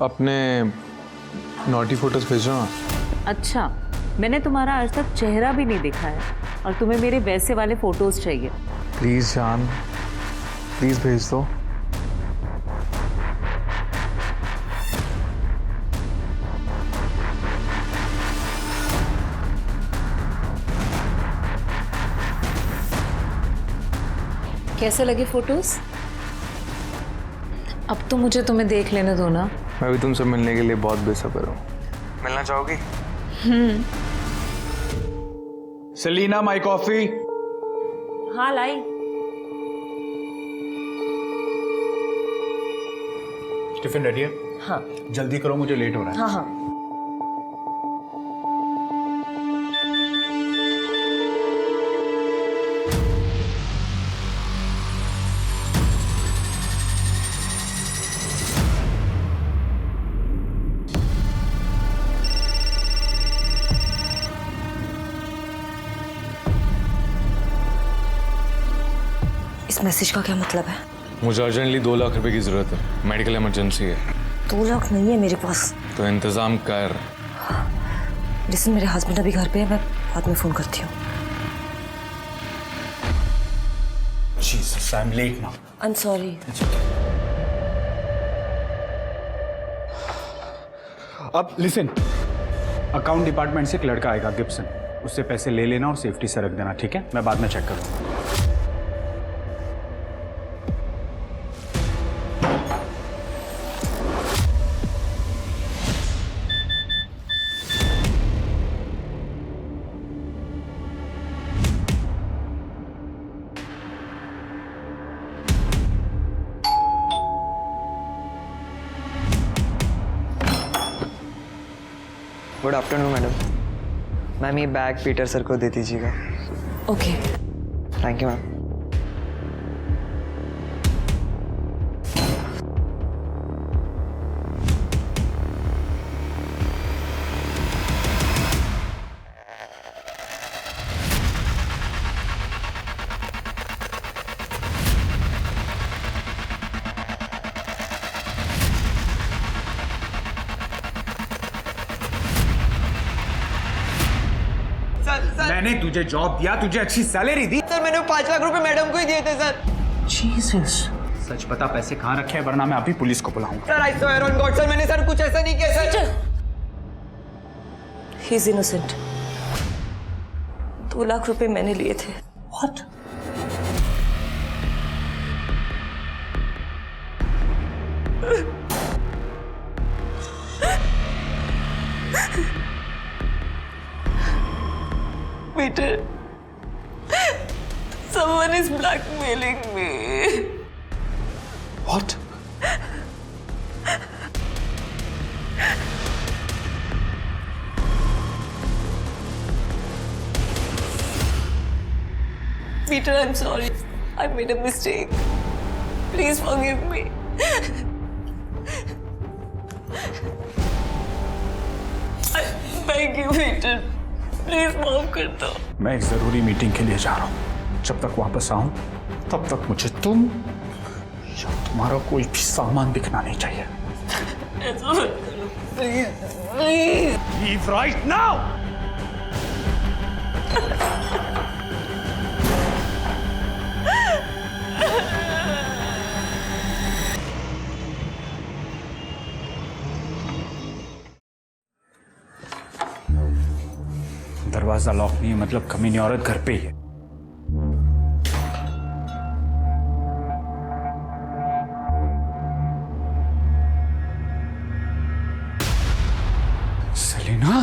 अपने naughty photos भेजो ना। अच्छा, मैंने तुम्हारा आज तक चेहरा भी नहीं देखा है और तुम्हें मेरे वैसे वाले फोटोज चाहिए। प्लीज़ जान, प्लीज़ भेज दो। कैसे लगे फोटोज? अब तो मुझे तुम्हें देख लेने दो ना। मैं भी तुमसे मिलने के लिए बहुत बेसब्र हूँ। मिलना चाहोगी? Selina, my coffee. हाँ लाई। टिफिन रेडी है? हाँ जल्दी करो, मुझे लेट हो रहा है। हाँ हाँ। इस मैसेज का क्या मतलब है? मुझे अर्जेंटली 2 लाख रुपए की ज़रूरत है, मेडिकल इमरजेंसी है। 2 लाख नहीं है मेरे पास। तो इंतज़ाम कर। लिसन, मेरे हस्बैंड अभी घर पे है, मैं बाद में फ़ोन करती हूँ। Jesus, I'm late now. I'm sorry. अब लिसन, अकाउंट डिपार्टमेंट से एक लड़का आएगा गिब्सन, उससे पैसे ले लेना और सेफ्टी से रख देना, ठीक है? मैं बाद में चेक करूँगा। Good afternoon madam. मैम ये बैग पीटर सर को दे दीजिएगा। ओके। Thank you ma'am. मैंने तुझे जॉब दिया, तुझे अच्छी सैलरी दी। सर मैंने 5 लाख रुपए मैडम को ही दिए थे सर। जीसस, सच बता पैसे कहाँ रखे हैं, वरना मैं अभी पुलिस को बुलाऊंगा। Sir I swear on God sir, मैंने सर कुछ ऐसा नहीं किया sir. He is innocent. 2 lakh रुपए मैंने लिए थे। What? Peter, someone is blackmailing me. What? Peter, I'm sorry. I made a mistake. Please forgive me. I beg you, Peter. Please माफ कर दो। मैं एक जरूरी मीटिंग के लिए जा रहा हूँ। जब तक वापस आऊं तब तक मुझे तुम या तुम्हारा कोई भी सामान दिखना नहीं चाहिए। Please Leave right now! दरवाजा लॉक नहीं है, मतलब कमीनी औरत घर पे ही है। सेलिना,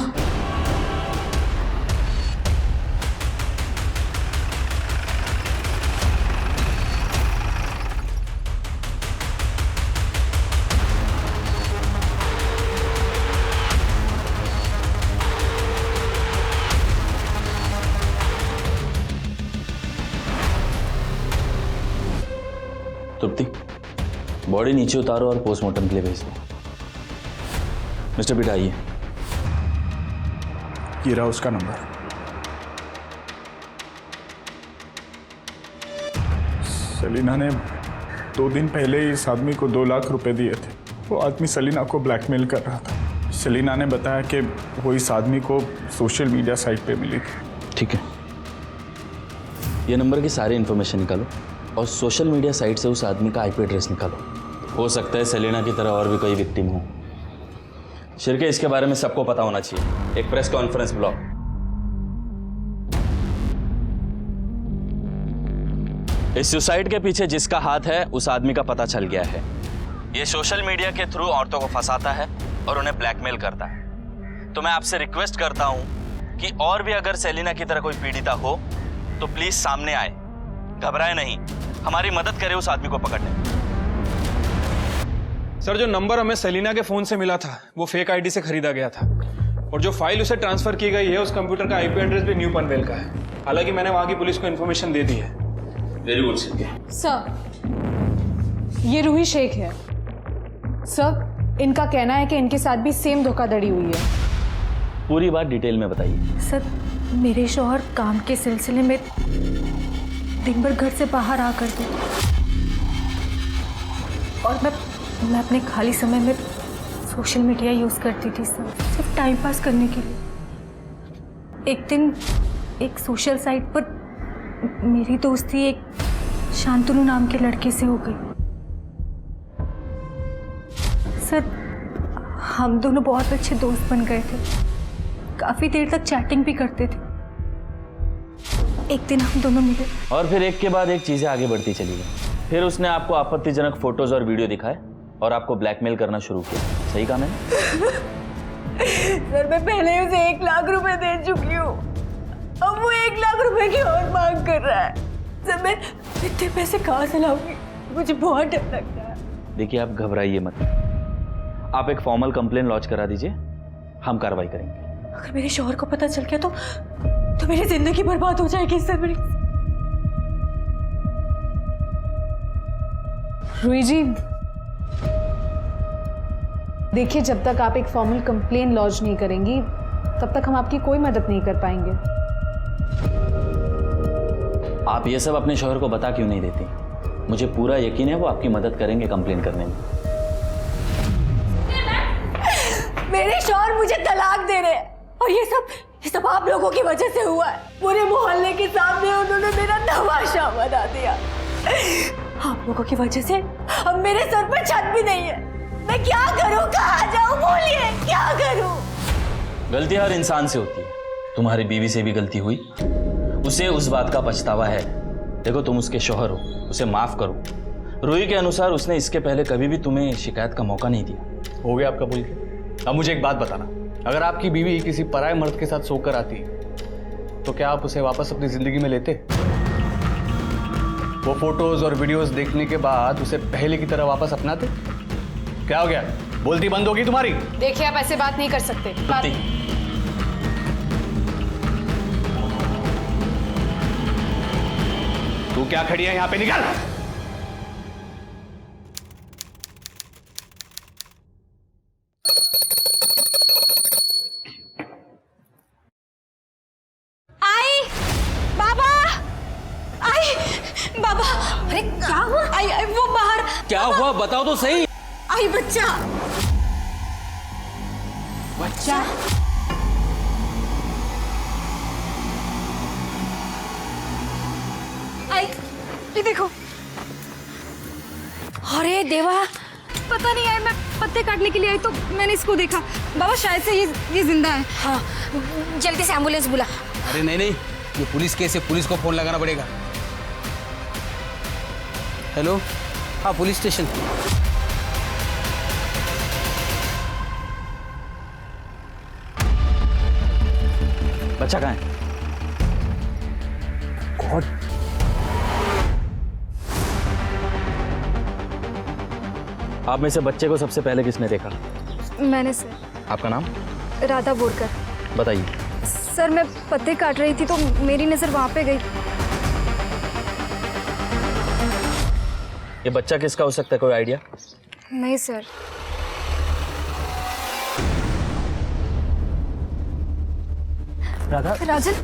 तृप्ति, बॉडी नीचे उतारो और पोस्टमार्टम के लिए भेज दो। मिस्टर पीटर आइए। ये रहा उसका नंबर। सेलिना ने 2 दिन पहले इस आदमी को 2 लाख रुपए दिए थे। वो आदमी सेलिना को ब्लैकमेल कर रहा था। सेलिना ने बताया कि वो इस आदमी को सोशल मीडिया साइट पे मिली थी। ठीक है, ये नंबर की सारी इन्फॉर्मेशन निकालो और सोशल मीडिया साइट से उस आदमी का आईपी एड्रेस निकालो। हो सकता है सेलिना की तरह और भी कोई विक्टिम हो। शिरके, इसके बारे में सबको पता होना चाहिए। एक प्रेस कॉन्फ्रेंस बुलाओ। इस सुसाइड के पीछे जिसका हाथ है उस आदमी का पता चल गया है। ये सोशल मीडिया के थ्रू औरतों को फंसाता है और उन्हें ब्लैकमेल करता है। तो मैं आपसे रिक्वेस्ट करता हूं कि और भी अगर सेलिना की तरह कोई पीड़िता हो तो प्लीज सामने आए, घबराए नहीं, हमारी मदद करे उस आदमी को पकड़ने में। सर, जो नंबर हमें सेलिना के फोन से मिला था वो फेक आईडी से खरीदा गया था और जो फाइल उसे ट्रांसफर की गई है उस कंप्यूटर का आईपी एड्रेस भी न्यू पनवेल का है। हालांकि मैंने वहां की पुलिस को इन्फॉर्मेशन दे दी है। Very good Shirke. सर, ये रूही शेख है। सर, इनका कहना है कि इनके साथ भी सेम धोखाधड़ी हुई है। पूरी बात डिटेल में बताइए। सर, मेरे शौहर काम के सिलसिले में दिन भर घर से बाहर आ करते और मैं अपने खाली समय में सोशल मीडिया यूज़ करती थी सर, सिर्फ टाइम पास करने के लिए। एक दिन एक सोशल साइट पर मेरी दोस्ती एक शांतनु नाम के लड़के से हो गई। सर, हम दोनों बहुत अच्छे दोस्त बन गए थे, काफ़ी देर तक चैटिंग भी करते थे। एक दिन हम दोनों मिले और फिर एक के बाद एक चीजें आगे बढ़ती चली गई। फिर उसने आपको आपत्तिजनक फोटोज और वीडियो दिखाए और आपको ब्लैकमेल करना शुरू किया। सही कहा मैंने? सर, मैं पहले ही उसे 1 लाख रुपए दे चुकी हूँ, अब वो 1 लाख रुपए की और मांग कर रहा है। सर, मैं इतने पैसे कहाँ से लाऊंगी? मुझे बहुत डर लगता है। देखिए, आप घबराइए मत। आप एक फॉर्मल कंप्लेन लॉन्च करा दीजिए, हम कार्रवाई करेंगे। अगर मेरे शौहर को पता चल गया तो मेरी जिंदगी बर्बाद हो जाएगी सर। मेरी रूही जी, देखिए, जब तक आप एक फॉर्मल कंप्लेन लॉन्च नहीं करेंगी तब तक हम आपकी कोई मदद नहीं कर पाएंगे। आप ये सब अपने शौहर को बता क्यों नहीं देती? मुझे पूरा यकीन है वो आपकी मदद करेंगे कंप्लेन करने में। मेरे शौहर मुझे तलाक दे रहे हैं और ये सब आप लोगों की वजह से हुआ है। पूरे मोहल्ले के सामने उन्होंने मेरा तमाशा बना दिया। आप लोगों की वजह से अब मेरे सर पर छत भी नहीं है। मैं क्या करूं, कहाँ जाऊं, बोलिए क्या करूं? गलती हर इंसान से होती है। तुम्हारी बीवी से भी गलती हुई, उसे उस बात का पछतावा है। देखो, तुम उसके शौहर हो, उसे माफ करो। रूही के अनुसार उसने इसके पहले कभी भी तुम्हें शिकायत का मौका नहीं दिया। हो गया आपका बोल के। अब मुझे एक बात बताना, अगर आपकी बीवी किसी पराये मर्द के साथ सोकर आती तो क्या आप उसे वापस अपनी जिंदगी में लेते? वो फोटोज और वीडियोस देखने के बाद उसे पहले की तरह वापस अपनाते? क्या हो गया, बोलती बंद होगी तुम्हारी? देखिए, आप ऐसे बात नहीं कर सकते। तू क्या खड़ी है यहाँ पे, निकल! बाबा, अरे क्या हुआ? आई वो बाहर। क्या हुआ बताओ तो सही। आई बच्चा। आई, ये देखो। अरे देवा, पता नहीं, मैं पत्ते काटने के लिए आई तो मैंने इसको देखा। बाबा, शायद से ये जिंदा है। हाँ, जल्दी से एम्बुलेंस बुला। अरे नहीं, ये पुलिस केस है, पुलिस को फोन लगाना पड़ेगा। हेलो, हाँ, पुलिस स्टेशन। बच्चा कहाँ है? गॉड, आप में से बच्चे को सबसे पहले किसने देखा? मैंने सर। आपका नाम? राधा बोरकर। बताइए। सर, मैं पत्ते काट रही थी तो मेरी नजर वहां पे गई। ये बच्चा किसका हो सकता है, कोई आइडिया? नहीं सर। राजन,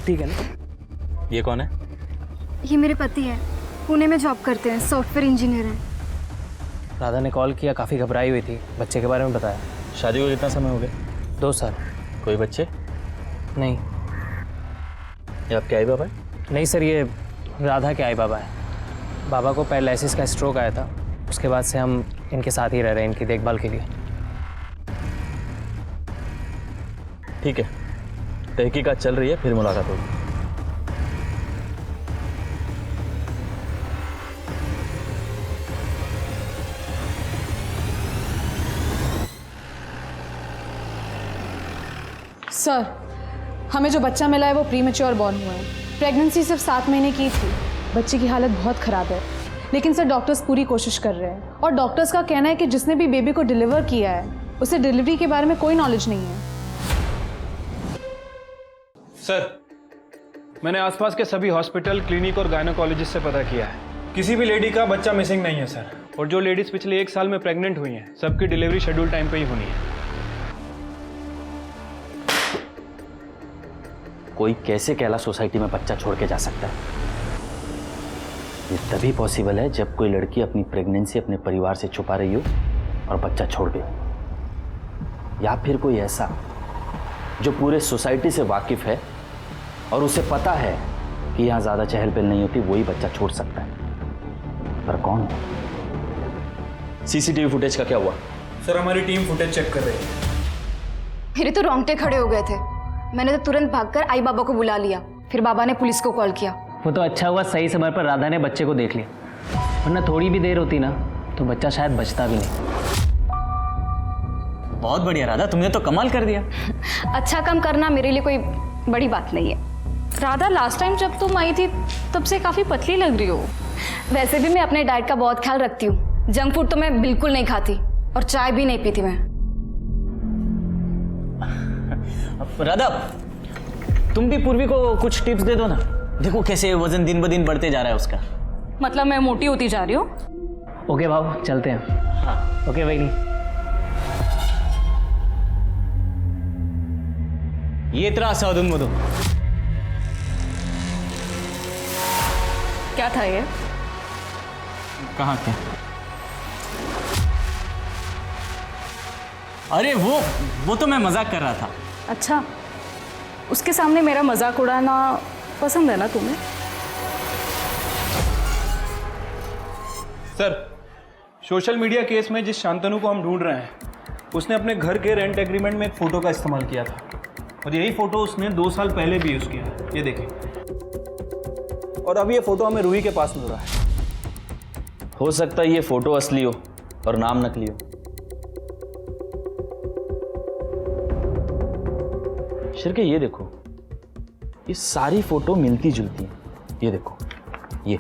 ठीक है ना? ये कौन है? ये मेरे पति हैं, पुणे में जॉब करते हैं, सॉफ्टवेयर इंजीनियर हैं। राधा ने कॉल किया, काफ़ी घबराई हुई थी, बच्चे के बारे में बताया। शादी को कितना समय हो गया? 2 साल। कोई बच्चे? नहीं। ये आपके आई बाबा है? नहीं सर, ये राधा के आई बाबा है। बाबा को पैरालिसिस का स्ट्रोक आया था, उसके बाद से हम इनके साथ ही रह रहे हैं इनकी देखभाल के लिए। ठीक है, तहकीकात चल रही है, फिर मुलाकात होगी। सर, हमें जो बच्चा मिला है वो प्रीमेच्योर बॉर्न हुआ है। प्रेगनेंसी सिर्फ 7 महीने की थी। बच्चे की हालत बहुत ख़राब है, लेकिन सर डॉक्टर्स पूरी कोशिश कर रहे हैं और डॉक्टर्स का कहना है कि जिसने भी बेबी को डिलीवर किया है उसे डिलीवरी के बारे में कोई नॉलेज नहीं है। सर, मैंने आसपास के सभी हॉस्पिटल, क्लिनिक और गायनोकोलॉजिस्ट से पता किया है, किसी भी लेडी का बच्चा मिसिंग नहीं है सर। और जो लेडीज पिछले 1 साल में प्रेग्नेंट हुई हैं, सबकी डिलीवरी शेड्यूल टाइम पे ही होनी है। कोई कैसे कैलाश सोसाइटी में बच्चा छोड़ के जा सकता है? ये तभी पॉसिबल है जब कोई लड़की अपनी प्रेगनेंसी अपने परिवार से छुपा रही हो और बच्चा छोड़ दे, या फिर कोई ऐसा जो पूरे सोसाइटी से वाकिफ है और उसे पता है कि यहाँ ज़्यादा चहल पहल नहीं होती, वही बच्चा छोड़ सकता है। पर कौन? सीसीटीवी फुटेज का क्या हुआ? सर, हमारी टीम फुटेज चेक कर रही है। मेरे तो रोंगटे खड़े हो गए थे। मैंने तो तुरंत भागकर आई बाबा को बुला लिया, फिर बाबा ने पुलिस को कॉल किया। वो तो अच्छा हुआ सही समय पर राधा ने बच्चे को देख लिया, वरना थोड़ी भी देर होती ना तो बच्चा शायद बचता भी नहीं। बहुत बढ़िया राधा, तुमने तो कमाल कर दिया। अच्छा काम करना मेरे लिए कोई बड़ी बात नहीं है। राधा, लास्ट टाइम जब तुम आई थी तब से काफ़ी पतली लग रही हो। वैसे भी मैं अपने डाइट का बहुत ख्याल रखती हूँ। जंक फूड तो मैं बिल्कुल नहीं खाती और चाय भी नहीं पीती मैं। राधा, तुम भी पूर्वी को कुछ टिप्स दे दो ना। देखो कैसे वजन दिन ब दिन बढ़ते जा रहा है उसका। मतलब मैं मोटी होती जा रही हूँ। ओके भाव, चलते हैं। हाँ ओके भाई। ये इतना साधुन मधु क्या था ये? कहाँ क्या? अरे वो तो मैं मजाक कर रहा था। अच्छा, उसके सामने मेरा मजाक उड़ाना पसंद है ना तुम्हें? सर, सोशल मीडिया केस में जिस शांतनु को हम ढूंढ रहे हैं, उसने अपने घर के रेंट एग्रीमेंट में एक फ़ोटो का इस्तेमाल किया था और यही फ़ोटो उसने 2 साल पहले भी यूज़ किया। ये देखिए, और अब ये फ़ोटो हमें रूही के पास मिल रहा है। हो सकता है ये फोटो असली हो और नाम नकली हो। शिरके, ये देखो, ये सारी फोटो मिलती जुलती हैं। ये देखो, ये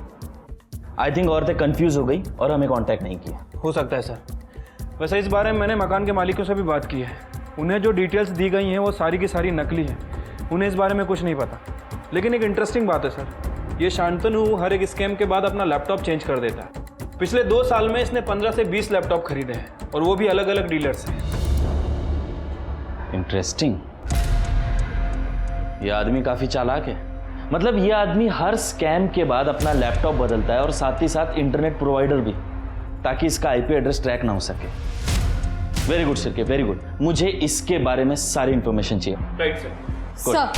आई थिंक औरतें कंफ्यूज हो गई और हमें कांटेक्ट नहीं किया। हो सकता है सर। वैसे इस बारे में मैंने मकान के मालिकों से भी बात की है। उन्हें जो डिटेल्स दी गई हैं वो सारी की सारी नकली हैं। उन्हें इस बारे में कुछ नहीं पता। लेकिन एक इंटरेस्टिंग बात है सर, ये शांतनु हर एक स्कैम के बाद अपना लैपटॉप चेंज कर देता है। पिछले 2 साल में इसने 15 से 20 लैपटॉप खरीदे हैं और वो भी अलग अलग डीलर से। इंटरेस्टिंग। ये आदमी काफी चालाक है। मतलब ये आदमी हर स्कैम के बाद अपना लैपटॉप बदलता है और साथ ही साथ इंटरनेट प्रोवाइडर भी, ताकि इसका आईपी एड्रेस ट्रैक ना हो सके। Very good Shirke, very good. मुझे इसके बारे में सारी इंफॉर्मेशन चाहिए। Right sir. सर,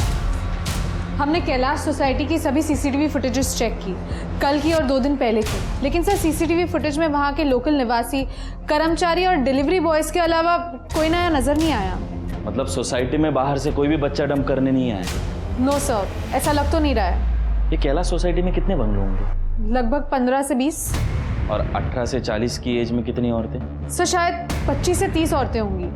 हमने कैलाश सोसाइटी की सभी सीसीटीवी फुटेजेस चेक की, कल की और 2 दिन पहले की। लेकिन सर, सीसीटीवी फुटेज में वहाँ के लोकल निवासी, कर्मचारी और डिलीवरी बॉयज़ के अलावा कोई नया नज़र नहीं आया। मतलब सोसाइटी में बाहर से कोई भी बच्चा डंप करने नहीं आया? नो सर, ऐसा लग तो नहीं रहा है। ये कैलाश सोसाइटी में कितने बंगले होंगे? लगभग 15 से 20। और 18 से 40 की एज में कितनी औरतें? सर, शायद 25 से 30 औरतें होंगी।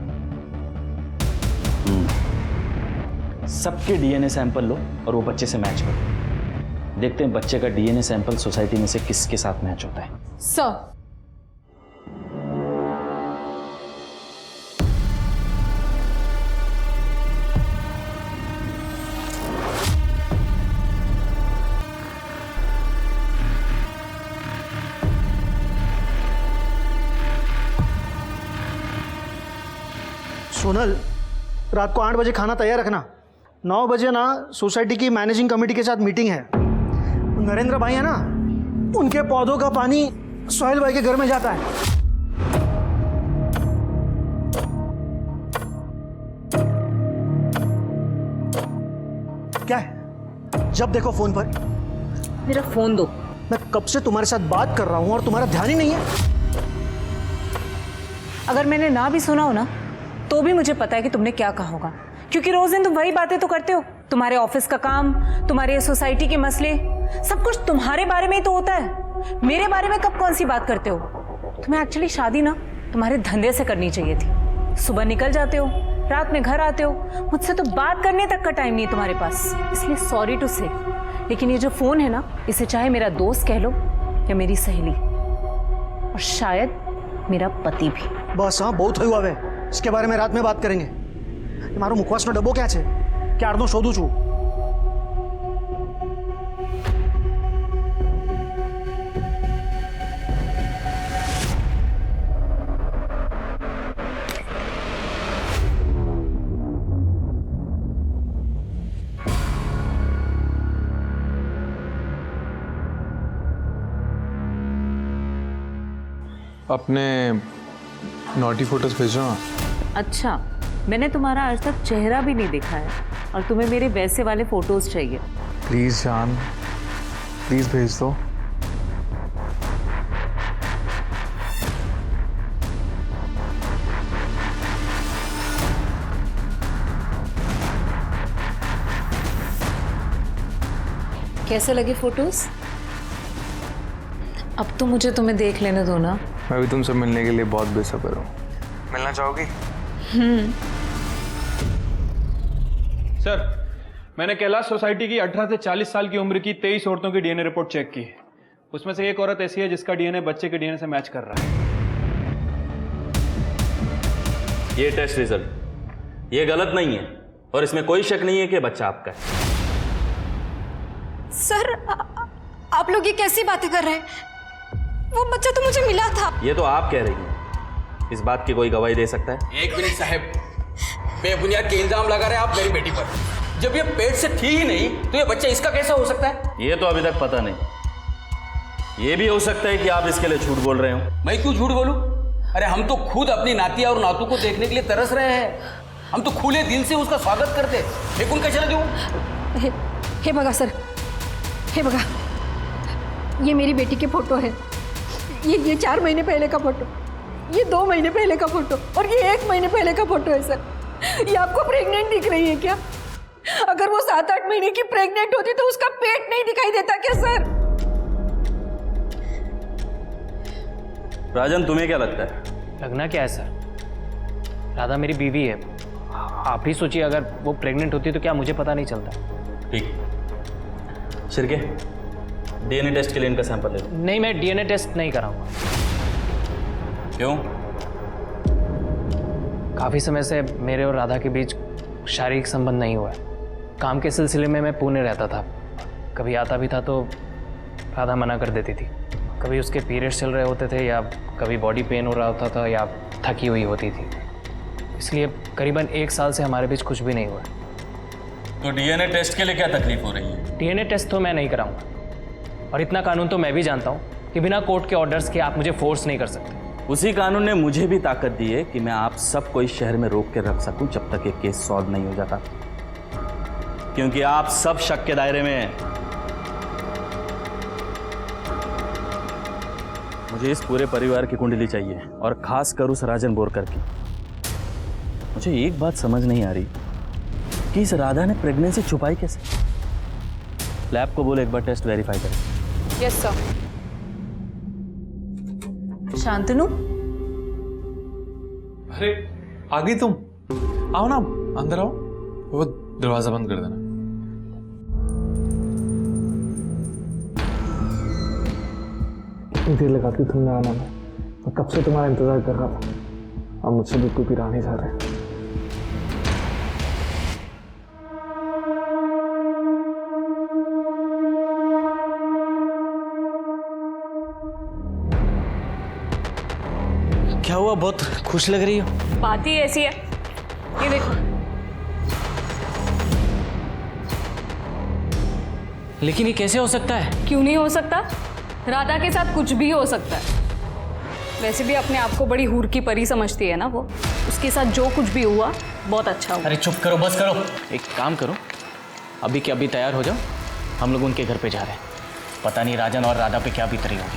सबके डीएनए सैंपल लो और वो बच्चे से मैच करो। देखते हैं बच्चे का डीएनए सैंपल सोसाइटी में से किसके साथ मैच होता है। सर, सोनल, रात को 8 बजे खाना तैयार रखना। 9 बजे ना सोसाइटी की मैनेजिंग कमेटी के साथ मीटिंग है। नरेंद्र भाई है ना, उनके पौधों का पानी सोहेल भाई के घर में जाता है। क्या है? जब देखो फोन पर। मेरा फोन दो। मैं कब से तुम्हारे साथ बात कर रहा हूं और तुम्हारा ध्यान ही नहीं है। अगर मैंने ना भी सुना हो ना तो भी मुझे पता है कि तुमने क्या कहा होगा, क्योंकि रोज दिन तुम वही बातें तो करते हो। तुम्हारे ऑफिस का काम, तुम्हारे सोसाइटी के मसले, सब कुछ तुम्हारे बारे में ही तो होता है। मेरे बारे में कब कौन सी बात करते हो? तुम्हें एक्चुअली शादी ना तुम्हारे धंधे से करनी चाहिए थी। सुबह निकल जाते हो, रात में घर आते हो, मुझसे तो बात करने तक का टाइम नहीं है तुम्हारे पास। इसलिए सॉरी टू से, लेकिन ये जो फोन है ना, इसे चाहे मेरा दोस्त कह लो या मेरी सहेली, और शायद मेरा पति भी। बस हाँ, बहुत हुआ वे। इसके बारे में रात में बात करेंगे। तुम्हारो मुखवास नो डब्बो क्या है? क्या अर्धो शोधू छू? अपने नॉटी फोटोज भेजो ना। अच्छा, मैंने तुम्हारा आज तक चेहरा भी नहीं देखा है और तुम्हें मेरे वैसे वाले फोटोज चाहिए। प्लीज़ जान, प्लीज़ भेज दो। कैसे लगे फोटोज? अब तो मुझे तुम्हें देख लेने दो ना। मैं भी तुमसे मिलने के लिए बहुत बेसब्र हूँ। मिलना चाहोगी? सर, मैंने कैलाश सोसाइटी की 18 से 40 साल की उम्र की 23 औरतों की डीएनए रिपोर्ट चेक की है। उसमें से एक औरत ऐसी है जिसका डीएनए बच्चे के डीएनए से मैच कर रहा है। ये टेस्ट रिजल्ट ये गलत नहीं है और इसमें कोई शक नहीं है कि बच्चा आपका है। सर, आप लोग ये कैसी बातें कर रहे हैं? वो बच्चा तो मुझे मिला था। ये तो आप कह रही हैं, इस बात की कोई गवाही दे सकता है? एक मिनट साहब, बेबुनियाद के इल्जाम लगा रहे हैं आप मेरी बेटी पर। जब ये पेट से थी ही नहीं तो ये बच्चा इसका कैसे हो सकता है? ये तो अभी तक पता नहीं। ये भी हो सकता है कि आप इसके लिए झूठ बोल रहे हो। मैं क्यों झूठ बोलूं? अरे हम तो खुद अपनी नातिया और नातू को देखने के लिए तरस रहे हैं। हम तो खुले दिल से उसका स्वागत करते। फेंकून कैसे दूं? हे बगा सर, हे बगा, ये मेरी बेटी के फोटो है। ये 4 महीने पहले का फोटो, ये 2 महीने पहले का फोटो और ये 1 महीने पहले का फोटो है सर। ये आपको प्रेग्नेंट दिख रही है क्या? अगर वो 7-8 महीने की प्रेग्नेंट होती तो उसका पेट नहीं दिखाई देता क्या सर? राजन, तुम्हें क्या लगता है? लगना क्या है सर, राधा मेरी बीवी है। आप ही सोचिए, अगर वो प्रेग्नेंट होती तो क्या मुझे पता नहीं चलता? ठीक, शिरके डीएनए टेस्ट के लिए इनका सैंपल ले लो। नहीं, मैं डीएनए टेस्ट नहीं कराऊंगा। क्यों? काफ़ी समय से मेरे और राधा के बीच शारीरिक संबंध नहीं हुआ है। काम के सिलसिले में मैं पुणे रहता था। कभी आता भी था तो राधा मना कर देती थी। कभी उसके पीरियड्स चल रहे होते थे या कभी बॉडी पेन हो रहा होता था या थकी हुई होती थी। इसलिए करीबन 1 साल से हमारे बीच कुछ भी नहीं हुआ। तो डीएनए टेस्ट के लिए क्या तकलीफ हो रही है? डीएनए टेस्ट तो मैं नहीं कराऊंगा, और इतना कानून तो मैं भी जानता हूँ कि बिना कोर्ट के ऑर्डर्स के आप मुझे फोर्स नहीं कर सकते। उसी कानून ने मुझे भी ताकत दी है कि मैं आप सबको इस शहर में रोक के रख सकूं जब तक ये केस सॉल्व नहीं हो जाता, क्योंकि आप सब शक के दायरे में हैं। मुझे इस पूरे परिवार की कुंडली चाहिए और खास कर उस राजन बोरकर की। मुझे एक बात समझ नहीं आ रही कि इस राधा ने प्रेगनेंसी छुपाई कैसे। लैब को बोले एक बार टेस्ट वेरीफाई करें। Yes sir. शांतनु, अरे आ गई तुम? आओ ना, अंदर आओ। वो दरवाजा बंद कर देना। इतनी देर लगाती तुमने आना में, मैं कब से तुम्हारा इंतजार कर रहा था। अब मुझसे बिल्कुल भी रहा नहीं जा रहे। क्या हुआ, बहुत खुश लग रही हो? बात ही ऐसी है, ये देखो। लेकिन ये कैसे हो सकता है? क्यों नहीं हो सकता? राधा के साथ कुछ भी हो सकता है। वैसे भी अपने आप को बड़ी हूर की परी समझती है ना वो। उसके साथ जो कुछ भी हुआ बहुत अच्छा हुआ। अरे चुप करो, बस करो। एक काम करो, अभी के अभी तैयार हो जाओ, हम लोग उनके घर पे जा रहे हैं। पता नहीं राजन और राधा पे क्या बीत रही होगी।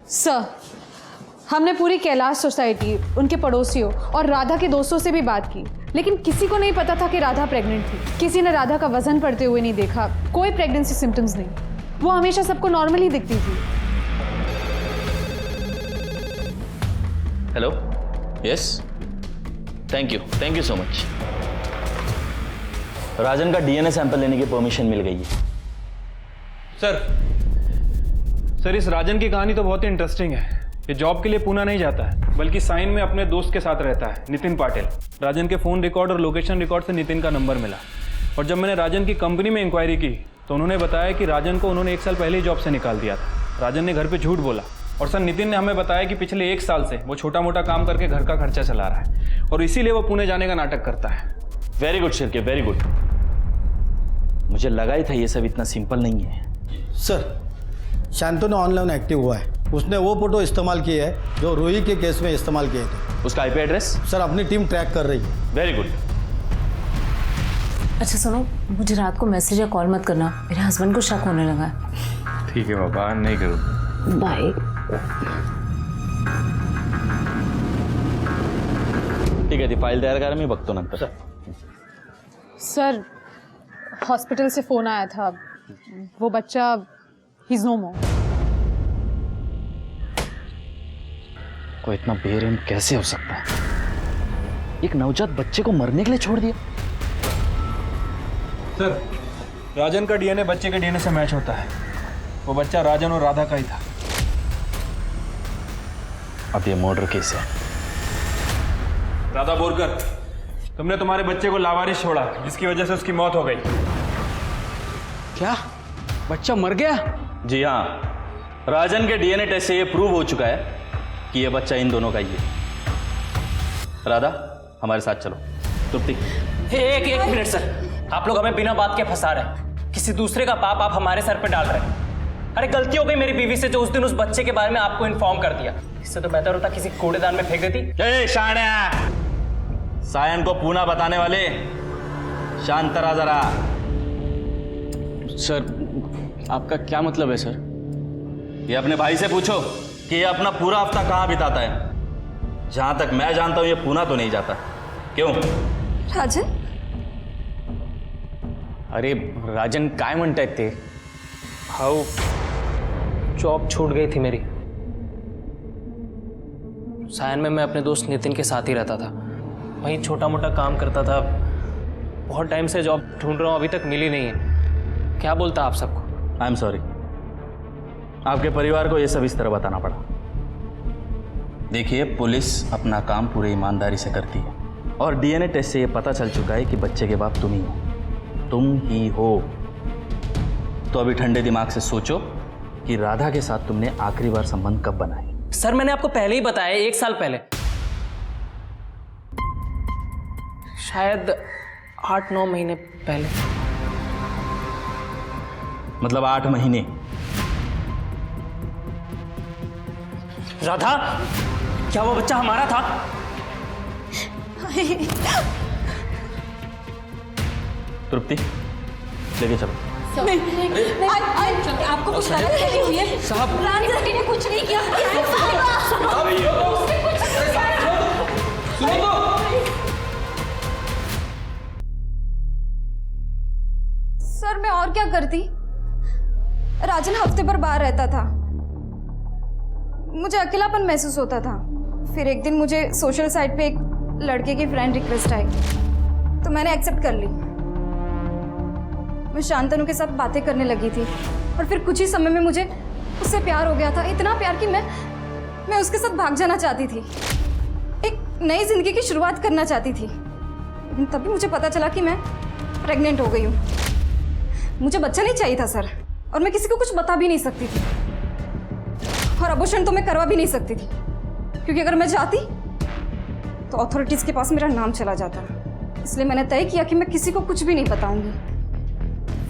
सर, हमने पूरी कैलाश सोसाइटी, उनके पड़ोसियों और राधा के दोस्तों से भी बात की, लेकिन किसी को नहीं पता था कि राधा प्रेग्नेंट थी। किसी ने राधा का वजन बढ़ते हुए नहीं देखा, कोई प्रेगनेंसी सिम्टम्स नहीं। वो हमेशा सबको नॉर्मल ही दिखती थी। Hello, yes, thank you so much. Rajan का डीएनए सैंपल लेने की परमिशन मिल गई है। सर, इस राजन की कहानी तो बहुत ही इंटरेस्टिंग है। ये जॉब के लिए पूना नहीं जाता है, बल्कि साइन में अपने दोस्त के साथ रहता है, नितिन पाटिल। राजन के फ़ोन रिकॉर्ड और लोकेशन रिकॉर्ड से नितिन का नंबर मिला, और जब मैंने राजन की कंपनी में इंक्वायरी की तो उन्होंने बताया कि राजन को उन्होंने 1 साल पहले ही जॉब से निकाल दिया था। राजन ने घर पे झूठ बोला, और सर नितिन ने हमें बताया कि पिछले 1 साल से वो छोटा मोटा काम करके घर का खर्चा चला रहा है, और इसीलिए वो पुणे जाने का नाटक करता है। Very good Shirke, very good. मुझे लगा ही था ये सब इतना सिंपल नहीं है। सर, शांतनु ऑनलाइन एक्टिव हुआ है। उसने वो फोटो इस्तेमाल किए है जो रूही के केस में इस्तेमाल किए थे। उसका आईपी एड्रेस? सर, अपनी टीम ट्रैक कर रही है। Very good. अच्छा सुनो, मुझे रात को मैसेज या कॉल मत करना, मेरे हस्बैंड को शक होने लगा है। ठीक है बाबा, नहीं करूँ। बाय। ठीक आहे, ती फाईल तयार करा, मी बघतो नंतर। सर, हॉस्पिटल से फ़ोन आया था, वो बच्चा ही इज़ नो मोर। कोई इतना बेरहम कैसे हो सकता है? एक नवजात बच्चे को मरने के लिए छोड़ दिया। सर, राजन का डीएनए बच्चे के डीएनए से मैच होता है। वो बच्चा राजन और राधा का ही था। अब ये मर्डर केस है। राधा बोरकर, तुमने तुम्हारे बच्चे को लावारिस छोड़ा, जिसकी वजह से उसकी मौत हो गई। क्या बच्चा मर गया? जी हाँ, राजन के डीएनए टेस्ट से ये प्रूव हो चुका है कि ये बच्चा इन दोनों का ही है। राधा, हमारे साथ चलो। तृप्ति, एक मिनट सर, आप लोग हमें बिना बात के फंसा रहे हैं। किसी दूसरे का पाप आप हमारे सर पे डाल रहे हैं। अरे गलती हो गई मेरी बीवी से, जो उस दिन उस बच्चे के बारे में आपको इन्फॉर्म कर दिया। इससे तो बेहतर होता किसी कूड़ेदान में फेंक देती। ए शाण्या, सायन को पूना बताने वाले, शांत रहा जरा। सर, आपका क्या मतलब है सर? ये अपने भाई से पूछो कि ये अपना पूरा हफ्ता कहाँ बिताता है। जहां तक मैं जानता हूं ये पूना तो नहीं जाता। क्यों? राजन? अरे राजन काय म्हणतायत ते? भाऊ, जॉब छूट गई थी मेरी। सायन में मैं अपने दोस्त नितिन के साथ ही रहता था, वहीं छोटा मोटा काम करता था। बहुत टाइम से जॉब ढूंढ रहा हूँ, अभी तक मिली नहीं है। क्या बोलता आप सबको? आई एम सॉरी, आपके परिवार को ये सब इस तरह बताना पड़ा। देखिए, पुलिस अपना काम पूरी ईमानदारी से करती है, और डीएनए टेस्ट से ये पता चल चुका है कि बच्चे के बाप तुम ही हो। तुम ही हो। तो अभी ठंडे दिमाग से सोचो कि राधा के साथ तुमने आखिरी बार संबंध कब बनाए। सर, मैंने आपको पहले ही बताया, 1 साल पहले, शायद 8-9 महीने पहले। मतलब 8 महीने? राधा, क्या वो बच्चा हमारा था? तृप्ति, लेके चलो। आपको कुछ गलत फहमी हुई है? राजन ने कुछ नहीं किया। सर, मैं और क्या करती? राजन हफ्ते भर बाहर रहता था, मुझे अकेलापन महसूस होता था। फिर एक दिन मुझे सोशल साइट पे एक लड़के की फ्रेंड रिक्वेस्ट आई, तो मैंने एक्सेप्ट कर ली। मैं शांतनु के साथ बातें करने लगी थी, और फिर कुछ ही समय में मुझे उससे प्यार हो गया था। इतना प्यार कि मैं उसके साथ भाग जाना चाहती थी, एक नई जिंदगी की शुरुआत करना चाहती थी। लेकिन तभी मुझे पता चला कि मैं प्रेग्नेंट हो गई हूँ। मुझे बच्चा नहीं चाहिए था सर, और मैं किसी को कुछ बता भी नहीं सकती थी, और अबॉर्शन तो मैं करवा भी नहीं सकती थी, क्योंकि अगर मैं जाती तो अथॉरिटीज़ के पास मेरा नाम चला जाता। इसलिए मैंने तय किया कि मैं किसी को कुछ भी नहीं बताऊंगी।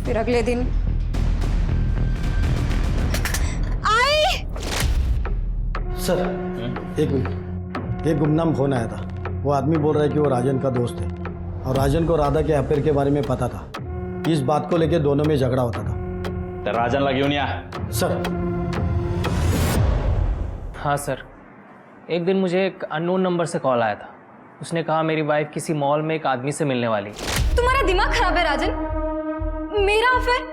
फिर अगले दिन आई। सर, एक मिनट, एक गुमनाम फोन आया था। वो आदमी बोल रहा है कि वो राजन का दोस्त है। और राजन को राधा के अफेयर के बारे में पता था। इस बात को लेकर दोनों में झगड़ा होता था। तो राजन लगी नहीं आ सर। हाँ सर, एक दिन मुझे एक अननोन नंबर से कॉल आया था। उसने कहा मेरी वाइफ किसी मॉल में एक आदमी से मिलने वाली। तुम्हारा दिमाग खराब है राजन। मेरा अफेयर?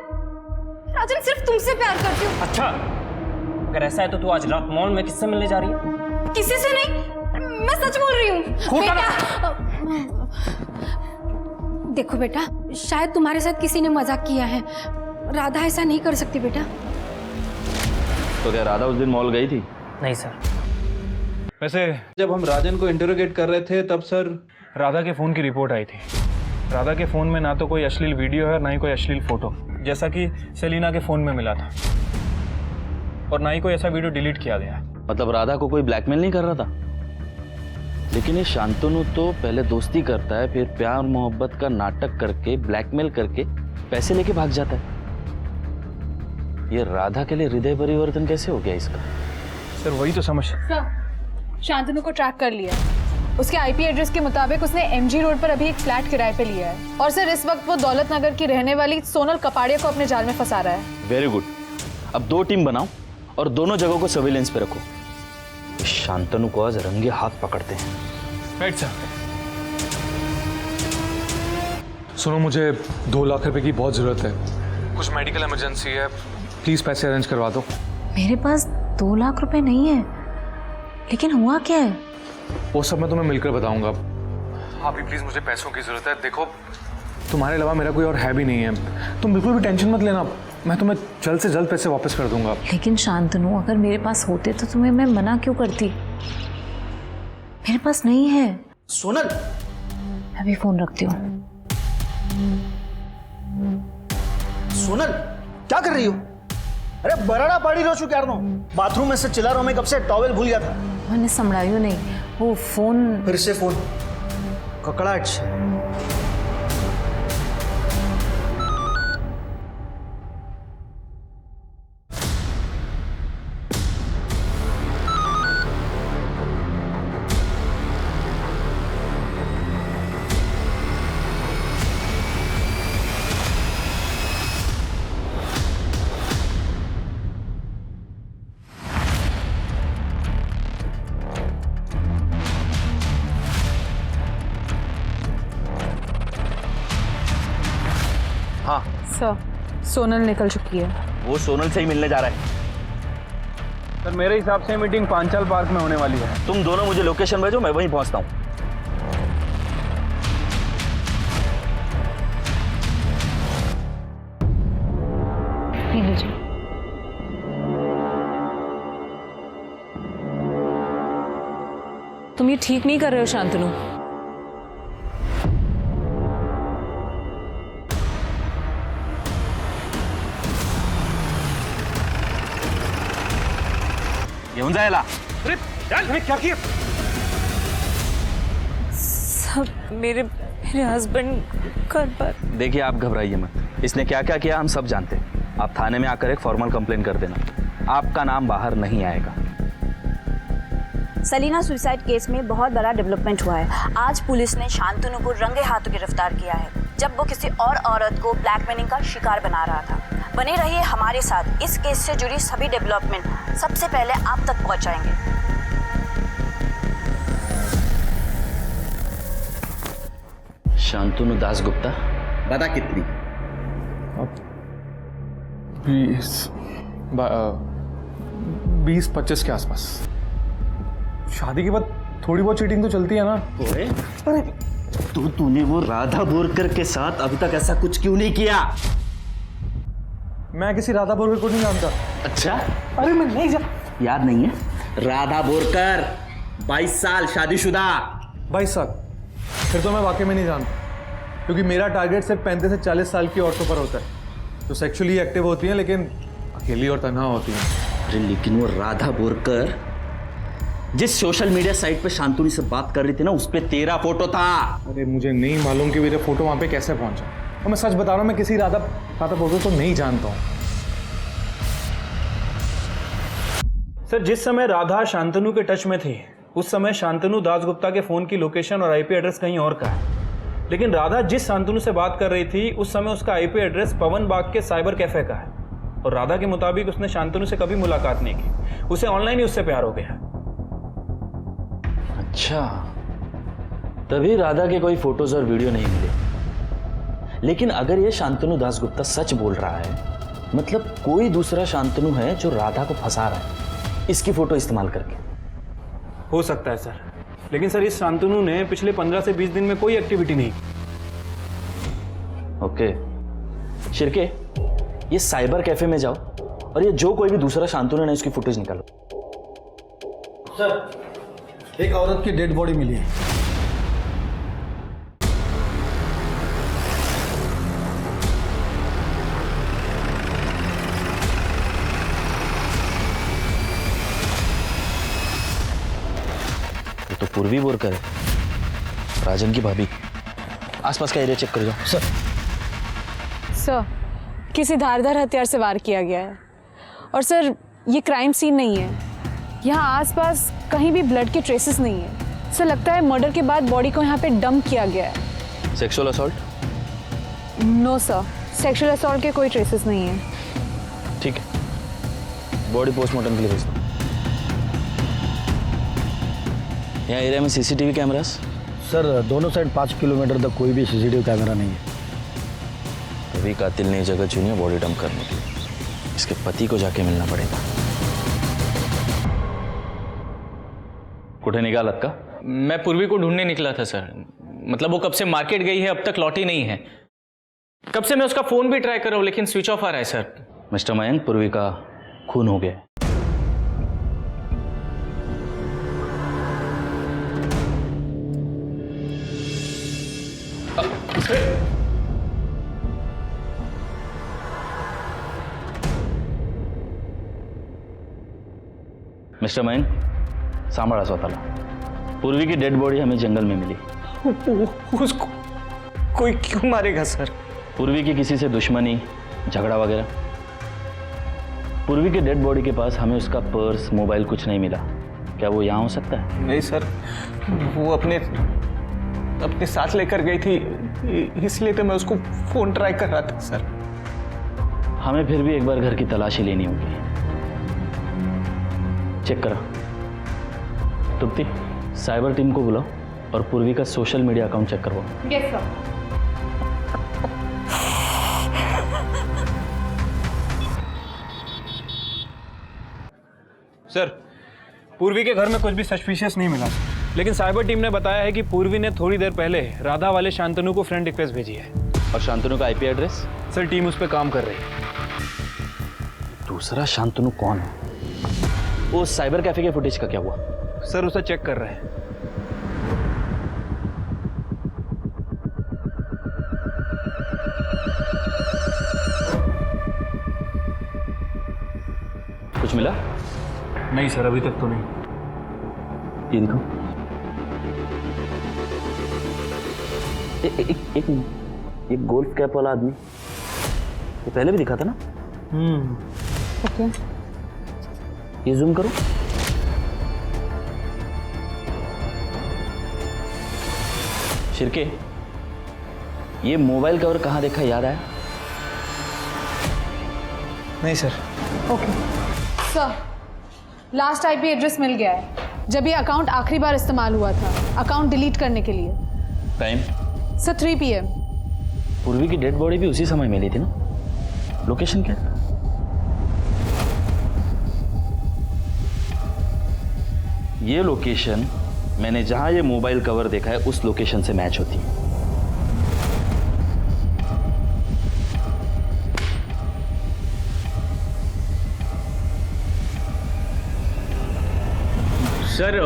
राजन सिर्फ तुमसे प्यार करती हूँ। अच्छा, अगर ऐसा है तो तू आज रात मॉल में किससे मिलने जा रही है? किसी से नहीं, मैं सच बोल रही हूँ। बेटा, देखो बेटा, शायद तुम्हारे साथ किसी ने मजाक किया है। राधा ऐसा नहीं कर सकती बेटा। तो क्या राधा उस दिन मॉल गई थी? नहीं सर। वैसे जब हम राजन को इंटरोगेट कर रहे थे तब सर राधा के फ़ोन की रिपोर्ट आई थी। राधा के फ़ोन में ना तो कोई अश्लील वीडियो है, ना ही कोई अश्लील फ़ोटो, जैसा कि सेलिना के फ़ोन में मिला था, और ना ही कोई ऐसा वीडियो डिलीट किया गया है। मतलब राधा को कोई ब्लैकमेल नहीं कर रहा था? लेकिन ये शांतनु तो पहले दोस्ती करता है, फिर प्यार मोहब्बत का नाटक करके ब्लैकमेल करके पैसे लेके भाग जाता है। ये राधा के लिए हृदय परिवर्तन कैसे हो गया इसका? सर वही तो समझ। शांतनु को ट्रैक कर लिया है। उसके आईपी एड्रेस के मुताबिक उसने एमजी रोड पर अभी एक फ्लैट किराए पे लिया है, और सर इस वक्त वो दौलत नगर की रहने वाली सोनल कपाड़िया को अपने जाल में फंसा रहा है। Very good. अब 2 टीम बनाओ और दोनों जगहों को सर्विलेंस पे रखो। शांतनु को आज रंगे हाथ पकड़ते हैं। Right sir. सुनो, मुझे 2 लाख रुपए की बहुत ज़रूरत है। कुछ मेडिकल इमरजेंसी है, प्लीज़ पैसे अरेंज करवा दो। मेरे पास 2 लाख रुपए नहीं है, लेकिन हुआ क्या है? वो सब मैं तुम्हें मिलकर बताऊंगा। आप भी प्लीज़, मुझे पैसों की ज़रूरत है। देखो, तुम्हारे अलावा मेरा कोई और है भी नहीं है। तुम बिल्कुल भी टेंशन मत लेना, मैं तुम्हें जल्द से जल्द पैसे वापस कर दूंगा। लेकिन शांतनु, अगर मेरे पास होते तो तुम्हें मैं मना क्यों करती? मेरे पास नहीं है। सोनल, मैं भी फोन रखती हूँ। सोनल, क्या कर रही हो? अरे बराड़ा पाड़ी रो चुके यार। बाथरूम में से चिल्ला रहा हूं मैं कब से, टॉवेल भूल गया था। मैंने संभळायो नहीं, वो फोन। फिर से फोन ककड़ाहट। हाँ सर, सोनल निकल चुकी है। वो सोनल से ही मिलने जा रहा है। सर मेरे हिसाब से मीटिंग पांचाल पार्क में होने वाली है। तुम दोनों मुझे लोकेशन भेजो, मैं वहीं पहुंचता हूँ। तुम ये ठीक नहीं कर रहे हो शांतनु। घेऊन जायला। अरे यार, मैंने क्या किया? सब मेरे हस्बैंड घर पर। देखिए, आप घबराइए मत। इसने क्या क्या किया हम सब जानते हैं। आप थाने में आकर एक फॉर्मल कंप्लेंट कर देना, आपका नाम बाहर नहीं आएगा। सलीना सुसाइड केस में बहुत बड़ा डेवलपमेंट हुआ है। आज पुलिस ने शांतनु को रंगे हाथों गिरफ्तार किया है, जब वो किसी और औरत को ब्लैकमेलिंग का शिकार बना रहा था। बने रहिए हमारे साथ, इस केस से जुड़ी सभी डेवलपमेंट सबसे पहले आप तक पहुंचाएंगे। शांतनु दासगुप्ता, बता कितनी? 20-25 के आसपास। शादी के बाद थोड़ी बहुत चीटिंग तो चलती है ना। अरे तो तूने वो राधा बोरकर के साथ अभी तक ऐसा कुछ क्यों नहीं किया? मैं किसी राधा बोरकर को नहीं जानता। अच्छा, अरे मैं नहीं याद नहीं है? राधा बोरकर, 22 साल, शादीशुदा। 22 साल? फिर तो मैं वाकई में नहीं जानता, क्योंकि मेरा टारगेट सिर्फ 35 से 40 साल की औरतों पर होता है, जो सेक्सुअली एक्टिव होती हैं लेकिन अकेली और तन्हा होती हैं। अरे लेकिन वो राधा बोरकर जिस सोशल मीडिया साइट पे शांतनु से बात कर रही थी ना, उस पे तेरा फोटो था। अरे मुझे नहीं मालूम कि मेरा फोटो वहां पे कैसे पहुंचा, और मैं सच बता रहा हूँ, मैं किसी राधा बोरकर को नहीं जानता हूँ। सर जिस समय राधा शांतनु के टच में थी, उस समय शांतनु दासगुप्ता के फोन की लोकेशन और आईपी एड्रेस कहीं और का है। लेकिन राधा जिस शांतनु से बात कर रही थी उस समय उसका आईपी एड्रेस पवन बाग के साइबर कैफे का है, और राधा के मुताबिक उसने शांतनु से कभी मुलाकात नहीं की, उसे ऑनलाइन ही उससे प्यार हो गया। अच्छा, तभी राधा के कोई फोटोज और वीडियो नहीं मिले। लेकिन अगर ये शांतनु दासगुप्ता सच बोल रहा है, मतलब कोई दूसरा शांतनु है जो राधा को फंसा रहा है इसकी फोटो इस्तेमाल करके। हो सकता है सर, लेकिन सर इस शांतनु ने पिछले 15 से 20 दिन में कोई एक्टिविटी नहीं की। ओके शिर्के, ये साइबर कैफे में जाओ और ये जो कोई भी दूसरा शांतनु है उसकी फुटेज निकालो। सर, एक औरत की डेड बॉडी मिली है। ये तो पूर्वी बोरकर है, राजन की भाभी। आसपास का एरिया चेक कर जाओ। सर, किसी धारदार हथियार से वार किया गया है, और सर ये क्राइम सीन नहीं है। यहाँ आसपास कहीं भी ब्लड के ट्रेसेस नहीं है। सर लगता है मर्डर के बाद बॉडी को यहाँ पे डंप किया गया है। Sexual assault? No sir, sexual assault के कोई ट्रेसेस नहीं है। ठीक है, बॉडी पोस्टमार्टम के लिए भेज दो। यहाँ एरिया में सीसीटीवी कैमरास? सर, दोनों साइड 5 किलोमीटर तक कोई भी सीसीटीवी कैमरा नहीं है। तभी कातिल ने जगह चुनी है बॉडी डंप करने के लिए। इसके पति को जाके मिलना पड़ेगा। कुठे निकालत का? मैं पूर्वी को ढूंढने निकला था सर। मतलब वो कब से मार्केट गई है, अब तक लौटी नहीं है। कब से मैं उसका फोन भी ट्राई कर रहा हूँ लेकिन स्विच ऑफ आ रहा है सर। मिस्टर मयंक, पूर्वी का खून हो गया है। मिस्टर मयंक, सांभाळा स्वतःला। पूर्वी की डेड बॉडी हमें जंगल में मिली। उसको कोई क्यों मारेगा सर? पूर्वी की किसी से दुश्मनी, झगड़ा वगैरह? पूर्वी की डेड बॉडी के पास हमें उसका पर्स, मोबाइल कुछ नहीं मिला। क्या वो यहाँ हो सकता है? नहीं सर, वो अपने साथ लेकर गई थी, इसलिए तो मैं उसको फोन ट्राई कर रहा था सर। हमें फिर भी एक बार घर की तलाशी लेनी होगी। चेक करा। तृप्ति, साइबर टीम को बुलाओ और पूर्वी का सोशल मीडिया अकाउंट चेक करवाओ। Yes sir. सर, पूर्वी के घर में कुछ भी सस्पिशियस नहीं मिला, लेकिन साइबर टीम ने बताया है कि पूर्वी ने थोड़ी देर पहले राधा वाले शांतनु को फ्रेंड रिक्वेस्ट भेजी है। और शांतनु का आईपी एड्रेस? सर, टीम उस पर काम कर रही है। दूसरा शांतनु कौन है? वो साइबर कैफे के फुटेज का क्या हुआ? सर, उसे चेक कर रहे हैं। कुछ मिला? नहीं सर, अभी तक तो नहीं। ये दिखाओ। एक ये गोल्फ कैप वाला आदमी, ये पहले भी दिखा था ना? ओके। ये जूम करो। शिर्के, ये मोबाइल कवर कहाँ देखा, याद आया? नहीं सर। Okay sir, last IP address मिल गया है, जब ये अकाउंट आखिरी बार इस्तेमाल हुआ था अकाउंट डिलीट करने के लिए। टाइम? Sir 3 PM। पूर्वी की डेड बॉडी भी उसी समय मिली थी ना? लोकेशन क्या? ये लोकेशन मैंने जहां ये मोबाइल कवर देखा है उस लोकेशन से मैच होती है। सर,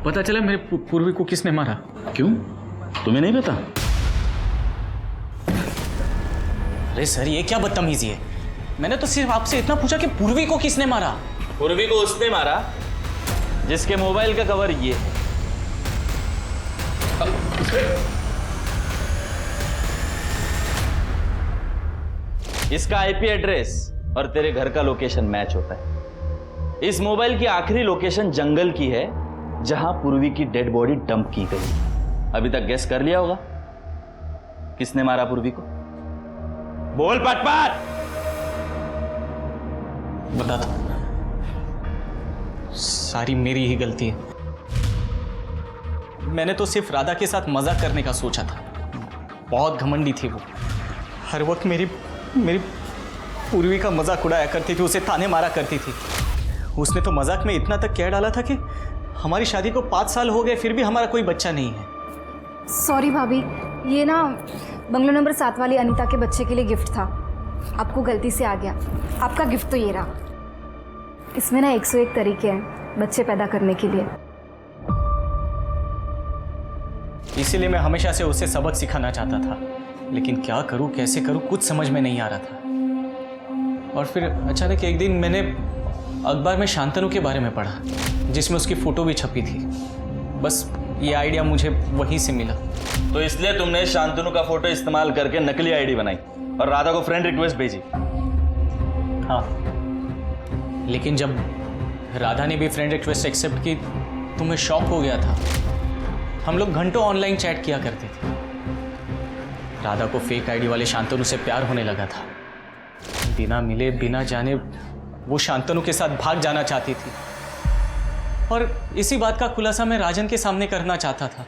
पता चला मेरे पूर्वी को किसने मारा। क्यों, तुम्हें नहीं पता? अरे सर, ये क्या बदतमीजी है। मैंने तो सिर्फ आपसे इतना पूछा कि पूर्वी को किसने मारा। पूर्वी को उसने मारा जिसके मोबाइल का कवर ये है। इसका आईपी एड्रेस और तेरे घर का लोकेशन मैच होता है। इस मोबाइल की आखिरी लोकेशन जंगल की है जहां पूर्वी की डेड बॉडी डंप की गई। अभी तक गेस कर लिया होगा? किसने मारा पूर्वी को? बोल पटपट। बता दो, सारी मेरी ही गलती है। मैंने तो सिर्फ राधा के साथ मजाक करने का सोचा था। बहुत घमंडी थी वो, हर वक्त मेरी पूर्वी का मजाक उड़ाया करती थी, उसे ताने मारा करती थी। उसने तो मजाक में इतना तक कह डाला था कि हमारी शादी को 5 साल हो गए फिर भी हमारा कोई बच्चा नहीं है। सॉरी भाभी, ये ना बंगलो नंबर 7 वाली अनीता के बच्चे के लिए गिफ्ट था, आपको गलती से आ गया। आपका गिफ्ट तो ये रहा। इसमें ना 101 तरीके हैं बच्चे पैदा करने के लिए। इसीलिए मैं हमेशा से उसे सबक सिखाना चाहता था, लेकिन क्या करूं कैसे करूं कुछ समझ में नहीं आ रहा था। और फिर अचानक एक दिन मैंने अखबार में शांतनु के बारे में पढ़ा, जिसमें उसकी फोटो भी छपी थी। बस ये आइडिया मुझे वहीं से मिला। तो इसलिए तुमने शांतनु का फोटो इस्तेमाल करके नकली आईडी बनाई और राधा को फ्रेंड रिक्वेस्ट भेजी? हाँ, लेकिन जब राधा ने भी फ्रेंड रिक्वेस्ट एक्सेप्ट की तो मैं शॉक हो गया था। हम लोग घंटों ऑनलाइन चैट किया करते थे। राधा को फेक आईडी वाले शांतनु से प्यार होने लगा था। बिना मिले बिना जाने वो शांतनु के साथ भाग जाना चाहती थी, और इसी बात का खुलासा मैं राजन के सामने करना चाहता था,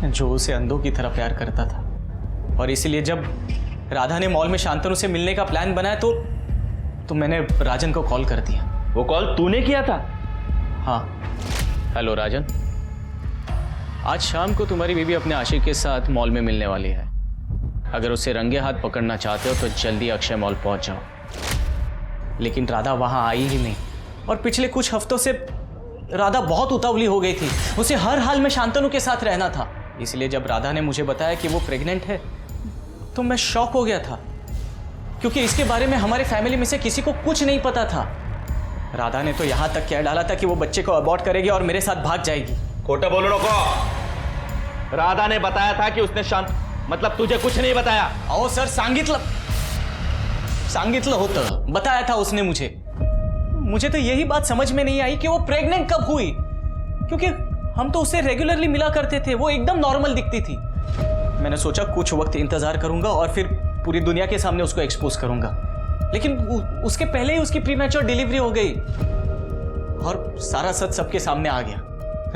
जो उसे अंधों की तरह प्यार करता था। और इसीलिए जब राधा ने मॉल में शांतनु से मिलने का प्लान बनाया तो मैंने राजन को कॉल कर दिया। वो कॉल तूने किया था? हाँ। हेलो राजन, आज शाम को तुम्हारी बीवी अपने आशिक के साथ मॉल में मिलने वाली है। अगर उसे रंगे हाथ पकड़ना चाहते हो तो जल्दी अक्षय मॉल पहुंच जाओ। लेकिन राधा वहां आई ही नहीं, और पिछले कुछ हफ्तों से राधा बहुत उतावली हो गई थी। उसे हर हाल में शांतनु के साथ रहना था। इसलिए जब राधा ने मुझे बताया कि वो प्रेग्नेंट है तो मैं शॉक हो गया था, क्योंकि इसके बारे में हमारे फैमिली में से किसी को कुछ नहीं पता था। राधा ने तो यहां तक कह डाला था कि वो बच्चे को अबॉर्ट करेगी और मेरे साथ भाग जाएगी। खोटा बोलो नको। राधा ने बताया था कि उसने मतलब तुझे कुछ नहीं बताया? अहो सर, सांगितलं होतं, बताया था उसने मुझे तो यही बात समझ में नहीं आई कि वो प्रेग्नेंट कब हुई, क्योंकि हम तो उससे रेगुलरली मिला करते थे। वो एकदम नॉर्मल दिखती थी। मैंने सोचा कुछ वक्त इंतजार करूंगा और फिर पूरी दुनिया के सामने उसको एक्सपोज करूंगा, लेकिन उसके पहले ही उसकी प्रीमैच्योर डिलीवरी हो गई और सारा सच सबके सामने आ गया।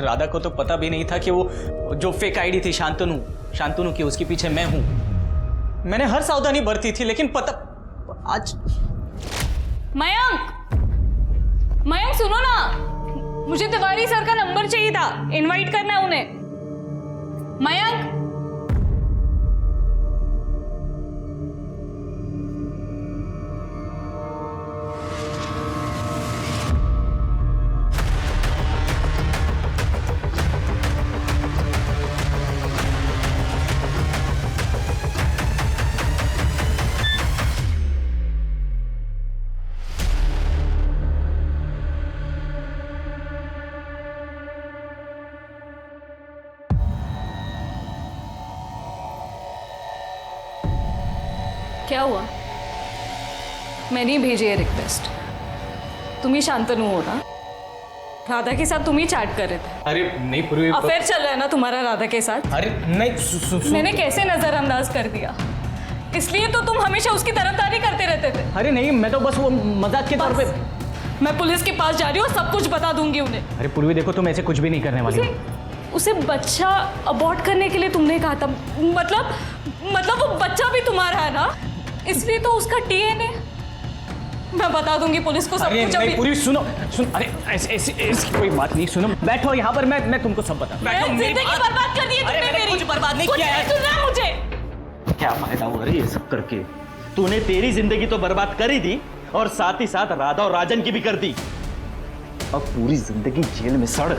राधा को तो पता भी नहीं था कि वो जो फेक आईडी थी शांतनु की, उसके पीछे मैं हूं। मैंने हर सावधानी बरती थी, लेकिन पता आज। मयंक सुनो ना, मुझे तिवारी सर का नंबर चाहिए था, इनवाइट करना है उन्हें। मयंक, क्या हुआ? मैंने ही भेजी है रिक्वेस्ट। तुम ही शांतनु हो ना? राधा के साथ तुम ही चैट कर रहे थे। अरे नहीं पूर्वी, अफेयर चल रहा है ना तुम्हारा राधा के साथ? अरे नहीं, मैंने कैसे नजरअंदाज कर दिया? इसलिए तो तुम हमेशा उसकी तरफदारी करते रहते थे। अरे नहीं, मैं तो बस वो मजाक के तौर पे। मैं पुलिस के पास जा रही हूँ, सब कुछ बता दूंगी उन्हें। अरे पूर्वी देखो, तुम ऐसे कुछ भी नहीं करने वाली हो। उसे बच्चा अबॉर्ट करने के लिए तुमने कहा था, मतलब वो बच्चा भी तुम्हारा है ना, इसलिए तो उसका डीएनए। मैं बता दूंगी पुलिस को सब कुछ। नहीं पूरी सुनो, अरे ऐसी कोई बात नहीं। सुनो, बैठो यहाँ पर, मैं तुमको सब बता। जिंदगी बर्बाद कर दी है तुमने मेरी। कुछ बर्बाद नहीं किया है। सुना मुझे, क्या फायदा हुआ रे ये सब करके? तूने तेरी जिंदगी तो बर्बाद कर ही दी और साथ ही साथ राधा और राजन की भी कर दी। अब पूरी जिंदगी जेल में सड़